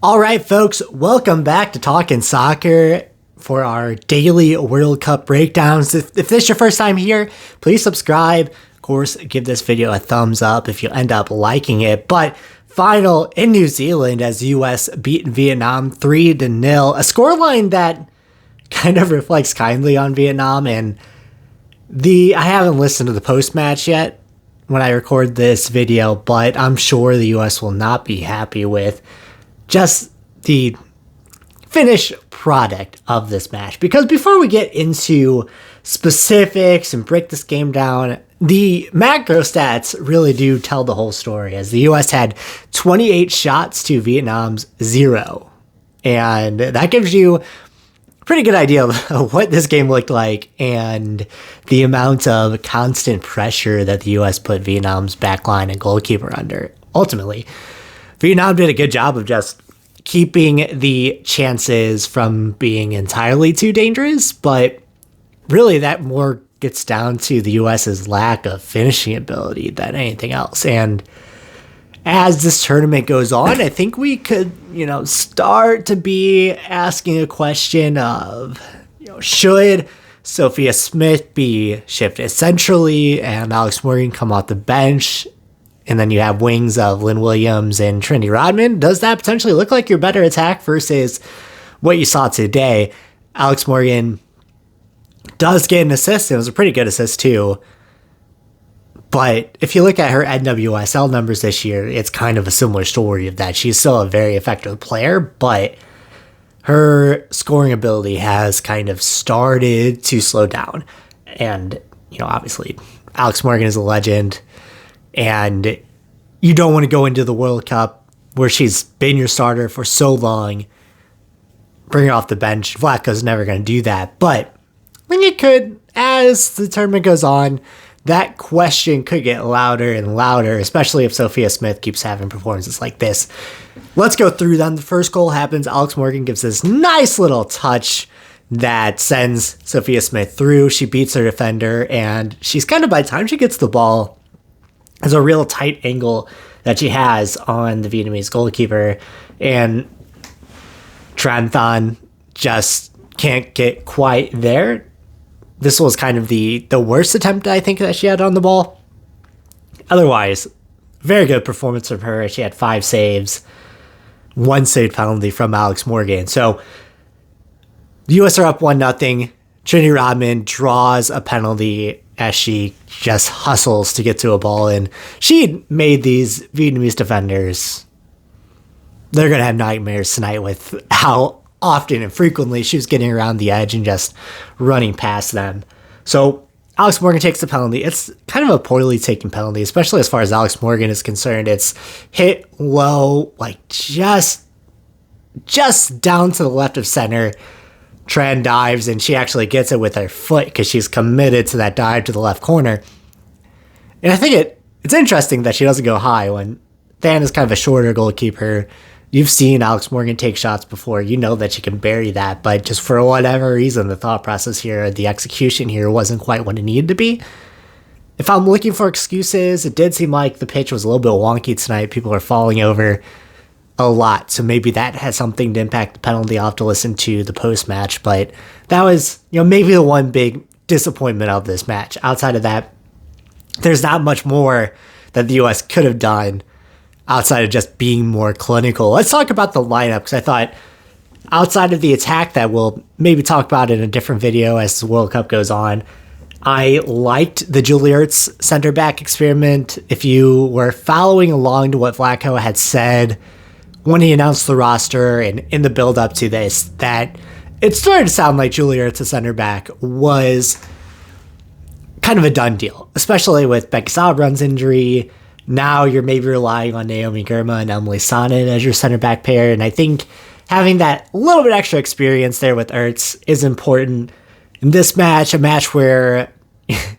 All right, folks, welcome back to Talkin' Soccer for our daily World Cup breakdowns. If this is your first time here, please subscribe. Of course, give this video a thumbs up if you end up liking it. But final in New Zealand as US beat Vietnam 3-0, a scoreline that kind of reflects kindly on Vietnam. And I haven't listened to the post-match yet when I record this video, but I'm sure the US will not be happy with just the finished product of this match. Because before we get into specifics and break this game down, the macro stats really do tell the whole story, as the US had 28 shots to Vietnam's 0. And that gives you a pretty good idea of what this game looked like and the amount of constant pressure that the US put Vietnam's backline and goalkeeper under. Ultimately, Vietnam did a good job of just keeping the chances from being entirely too dangerous, but really that more gets down to the US's lack of finishing ability than anything else. And as this tournament goes on, I think we could, start to be asking a question of, should Sophia Smith be shifted centrally and Alex Morgan come off the bench? And then you have wings of Lynn Williams and Trinity Rodman. Does that potentially look like your better attack versus what you saw today? Alex Morgan does get an assist. It was a pretty good assist too. But if you look at her NWSL numbers this year, it's kind of a similar story of that. She's still a very effective player, but her scoring ability has kind of started to slow down. And, obviously, Alex Morgan is a legend. And you don't want to go into the World Cup where she's been your starter for so long, bring her off the bench. Vlatko's never going to do that. But I think it could, as the tournament goes on, that question could get louder and louder, especially if Sophia Smith keeps having performances like this. Let's go through them. The first goal happens. Alex Morgan gives this nice little touch that sends Sophia Smith through. She beats her defender, and she's by the time she gets the ball, there's a real tight angle that she has on the Vietnamese goalkeeper, and Tran Thanh just can't get quite there. This was kind of the worst attempt, I think, that she had on the ball. Otherwise, very good performance from her. She had 5 saves, 1 saved penalty from Alex Morgan. So the U.S. are up 1-0. Trinity Rodman draws a penalty as she just hustles to get to a ball. And she made these Vietnamese defenders, they're going to have nightmares tonight with how often and frequently she was getting around the edge and just running past them. So Alex Morgan takes the penalty. It's kind of a poorly taken penalty, especially as far as Alex Morgan is concerned. It's hit low, just down to the left of center. Tran dives, and she actually gets it with her foot because she's committed to that dive to the left corner. And I think it's interesting that she doesn't go high when Than is kind of a shorter goalkeeper. You've seen Alex Morgan take shots before. You know that she can bury that, but just for whatever reason, the thought process here, the execution here wasn't quite what it needed to be. If I'm looking for excuses, it did seem like the pitch was a little bit wonky tonight. People are falling over a lot, so maybe that has something to impact the penalty. I'll have to listen to the post-match, but that was, maybe the one big disappointment of this match. Outside of that, there's not much more that the U.S. could have done outside of just being more clinical. Let's talk about the lineup, because I thought outside of the attack that we'll maybe talk about in a different video as the World Cup goes on, I liked the Julie Ertz center back experiment. If you were following along to what Vlatko had said when he announced the roster and in the build up to this, that it started to sound like Julie Ertz, a center back, was kind of a done deal, especially with Becky Sauerbrun's injury. Now you're maybe relying on Naomi Girma and Emily Sonnet as your center back pair. And I think having that little bit extra experience there with Ertz is important in this match, a match where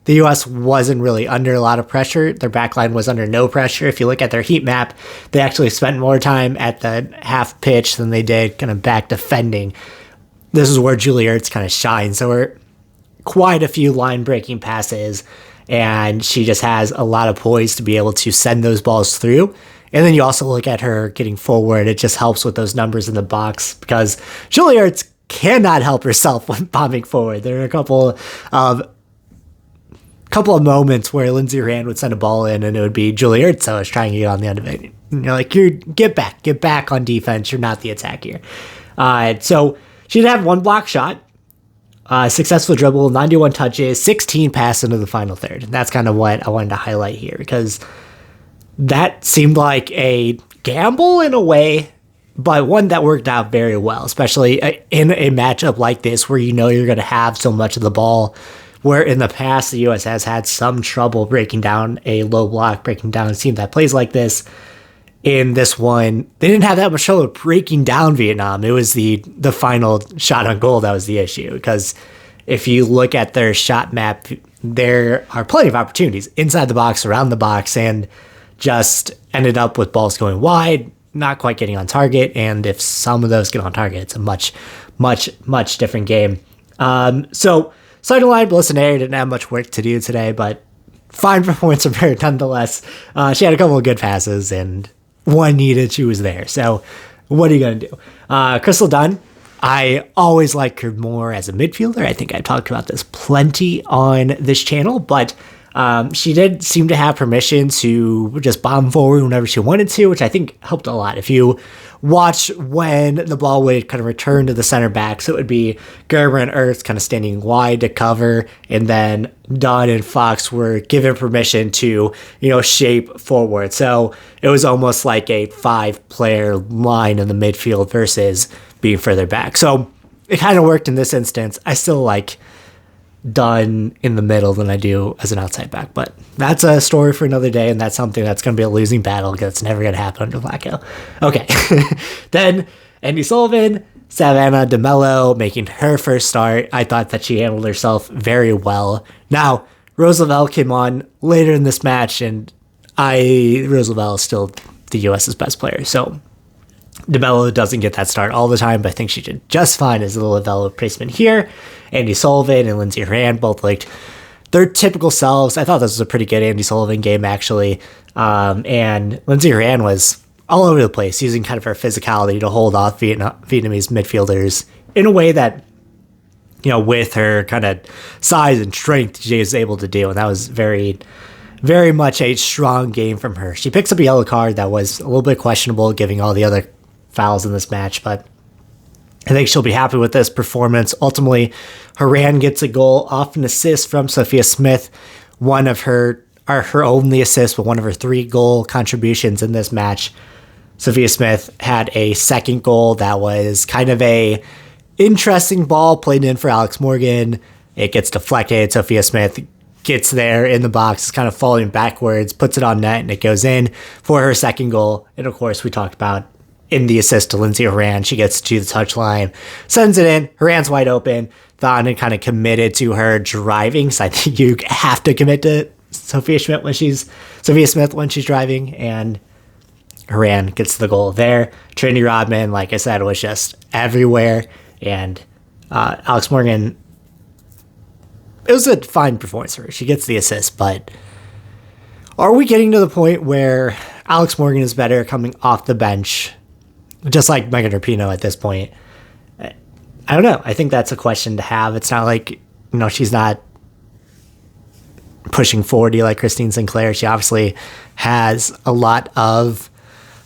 the U.S. wasn't really under a lot of pressure. Their backline was under no pressure. If you look at their heat map, they actually spent more time at the half pitch than they did kind of back defending. This is where Julie Ertz kind of shines. So we're quite a few line-breaking passes, and she just has a lot of poise to be able to send those balls through And then you also look at her getting forward. It just helps with those numbers in the box because Julie Ertz cannot help herself when bombing forward. There are a couple of moments where Lindsey Horan would send a ball in and it would be Julie Ertz that was trying to get on the end of it. You're like, get back on defense. You're not the attack here. So she did have one block shot, successful dribble, 91 touches, 16 passes into the final third. And that's kind of what I wanted to highlight here because that seemed like a gamble in a way, but one that worked out very well, especially in a matchup like this where you know you're going to have so much of the ball. Where in the past, the U.S. has had some trouble breaking down a low block, breaking down a team that plays like this. In this one, they didn't have that much trouble breaking down Vietnam. It was the final shot on goal that was the issue. Because if you look at their shot map, there are plenty of opportunities inside the box, around the box, and just ended up with balls going wide, not quite getting on target. And if some of those get on target, it's a much, much, much different game. So starting line, Melissa Nair didn't have much work to do today, but fine performance from her nonetheless. She had a couple of good passes, and one needed, she was there. So what are you going to do? Crystal Dunn, I always like her more as a midfielder. I think I've talked about this plenty on this channel, but she did seem to have permission to just bomb forward whenever she wanted to, which I think helped a lot. If you watch when the ball would kind of return to the center backs, it would be Gerber and Ertz kind of standing wide to cover, and then Dunn and Fox were given permission to, shape forward. So it was almost like a 5-player line in the midfield versus being further back. So it kind of worked in this instance. I still like Dunn in the middle than I do as an outside back, but that's a story for another day, and that's something that's going to be a losing battle because it's never going to happen under Flacco. Okay, then Andy Sullivan, Savannah DeMello making her first start. I thought that she handled herself very well. Now, Roosevelt came on later in this match, and Roosevelt is still the U.S.'s best player, so DeMello doesn't get that start all the time, but I think she did just fine as a little Lavello placement here. Andy Sullivan and Lindsey Horan both looked their typical selves. I thought this was a pretty good Andy Sullivan game, actually. And Lindsey Horan was all over the place, using kind of her physicality to hold off Vietnamese midfielders in a way that, with her kind of size and strength, she was able to do. And that was very, very much a strong game from her. She picks up a yellow card that was a little bit questionable, giving all the other fouls in this match, but I think she'll be happy with this performance. Ultimately, Horan gets a goal off an assist from Sophia Smith, one of her only assist, but one of her 3 goal contributions in this match. Sophia Smith had a second goal that was kind of a interesting ball played in for Alex Morgan. It gets deflected. Sophia Smith gets there in the box, kind of falling backwards, puts it on net, and it goes in for her second goal. And of course, we talked about in the assist to Lindsey Horan, she gets to the touchline, sends it in. Horan's wide open. Thon kind of committed to her driving, so I think you have to commit to Sophia Smith when she's driving, and Horan gets the goal there. Trinity Rodman, like I said, was just everywhere, and Alex Morgan, it was a fine performance for her. She gets the assist, but are we getting to the point where Alex Morgan is better coming off the bench, just like Megan Rapinoe at this point? I don't know. I think that's a question to have. It's not like, she's not pushing 40 like Christine Sinclair. She obviously has a lot of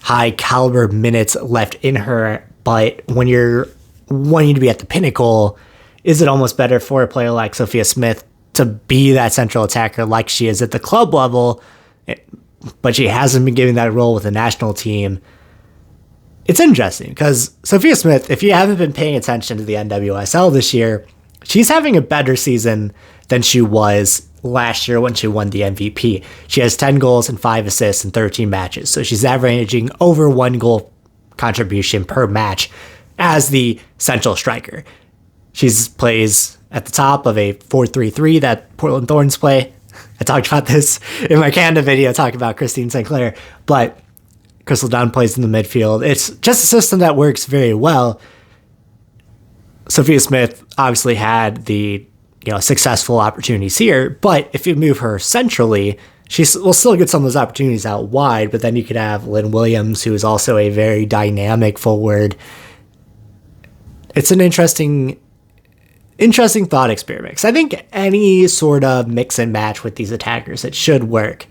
high caliber minutes left in her, but when you're wanting to be at the pinnacle, is it almost better for a player like Sophia Smith to be that central attacker like she is at the club level, but she hasn't been given that role with the national team? It's interesting because Sophia Smith, if you haven't been paying attention to the NWSL this year, she's having a better season than she was last year when she won the MVP. She has 10 goals and 5 assists in 13 matches, so she's averaging over 1 goal contribution per match as the central striker. She plays at the top of a 4-3-3 that Portland Thorns play. I talked about this in my Canada video talking about Christine Sinclair, but Crystal Dunn plays in the midfield. It's just a system that works very well. Sophia Smith obviously had the successful opportunities here, but if you move her centrally, she will still get some of those opportunities out wide, but then you could have Lynn Williams, who is also a very dynamic forward. It's an interesting thought experiment. 'Cause I think any sort of mix and match with these attackers, it should work.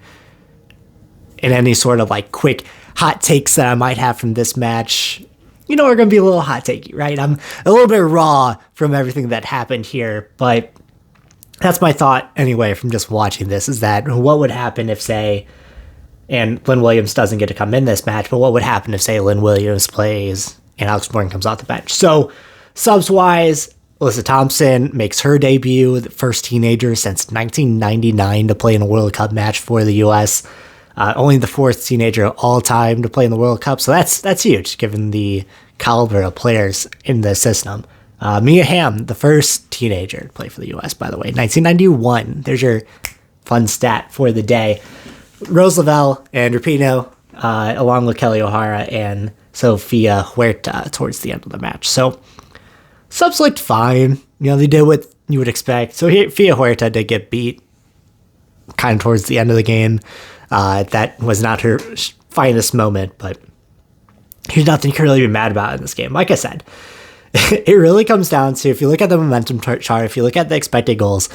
And any sort of like quick hot takes that I might have from this match, are going to be a little hot takey, right? I'm a little bit raw from everything that happened here, but that's my thought anyway from just watching this, is that what would happen if, say, and Lynn Williams doesn't get to come in this match, but what would happen if, say, Lynn Williams plays and Alex Morgan comes off the bench? So subs-wise, Alyssa Thompson makes her debut, the first teenager since 1999 to play in a World Cup match for the U.S., only the fourth teenager of all time to play in the World Cup, so that's huge given the caliber of players in the system. Mia Hamm, the first teenager to play for the U.S., by the way, 1991. There's your fun stat for the day. Rose Lavelle and Rapinoe, along with Kelly O'Hara and Sophia Huerta towards the end of the match. So subs looked fine. They did what you would expect. So Sophia Huerta did get beat kind of towards the end of the game. That was not her finest moment, but there's nothing you can really be mad about in this game. Like I said, it really comes down to, if you look at the momentum chart, if you look at the expected goals,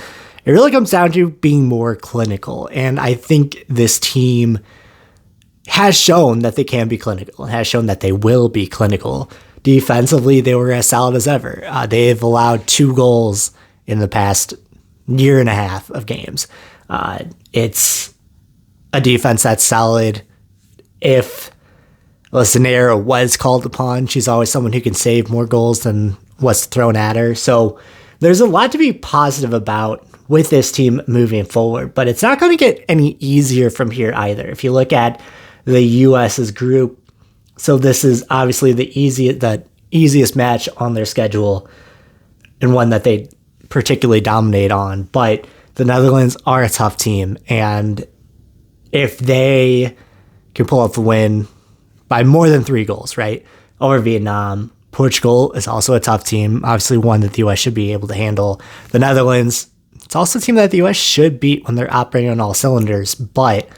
it really comes down to being more clinical. And I think this team has shown that they can be clinical, and has shown that they will be clinical. Defensively, they were as solid as ever. They've allowed 2 goals in the past year and a half of games. It's a defense that's solid. If Lisanera was called upon, she's always someone who can save more goals than what's thrown at her. So there's a lot to be positive about with this team moving forward, but it's not going to get any easier from here either. If you look at the US's group, so this is obviously the easiest match on their schedule, and one that they particularly dominate on, but the Netherlands are a tough team, and if they can pull off the win by more than 3 goals, right, over Vietnam, Portugal is also a tough team, obviously one that the U.S. should be able to handle. The Netherlands, it's also a team that the U.S. should beat when they're operating on all cylinders, but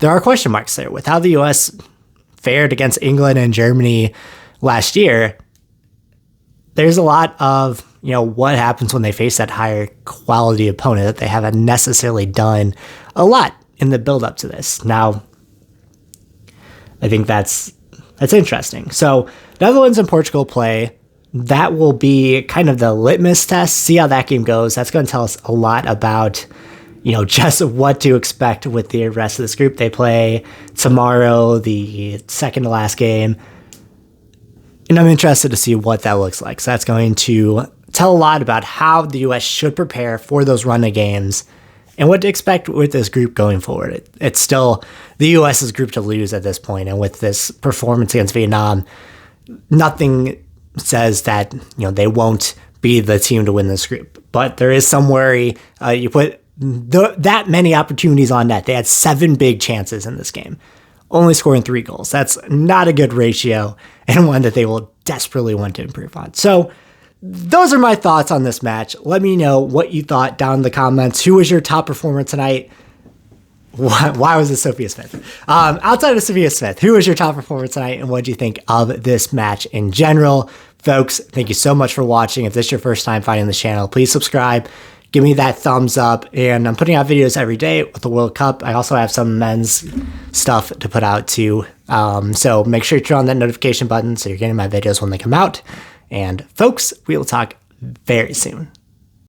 there are question marks there. With how the U.S. fared against England and Germany last year, there's a lot of, what happens when they face that higher quality opponent that they haven't necessarily done a lot in the build up to this. Now, I think that's interesting. So Netherlands and Portugal play. That will be kind of the litmus test. See how that game goes. That's going to tell us a lot about, just what to expect with the rest of this group. They play tomorrow, the second to last game. And I'm interested to see what that looks like. So that's going to tell a lot about how the U.S. should prepare for those run of games and what to expect with this group going forward. It's still the U.S.'s group to lose at this point, and with this performance against Vietnam, nothing says that they won't be the team to win this group. But there is some worry. You put that many opportunities on net. They had 7 big chances in this game, only scoring 3 goals. That's not a good ratio, and one that they will desperately want to improve on. So those are my thoughts on this match. Let me know what you thought down in the comments. Who was your top performer tonight? Why was it Sophia Smith? Outside of Sophia Smith, who was your top performer tonight, and what did you think of this match in general? Folks, thank you so much for watching. If this is your first time finding this channel, please subscribe. Give me that thumbs up. And I'm putting out videos every day with the World Cup. I also have some men's stuff to put out too. So make sure you turn on that notification button so you're getting my videos when they come out. And folks, we will talk very soon.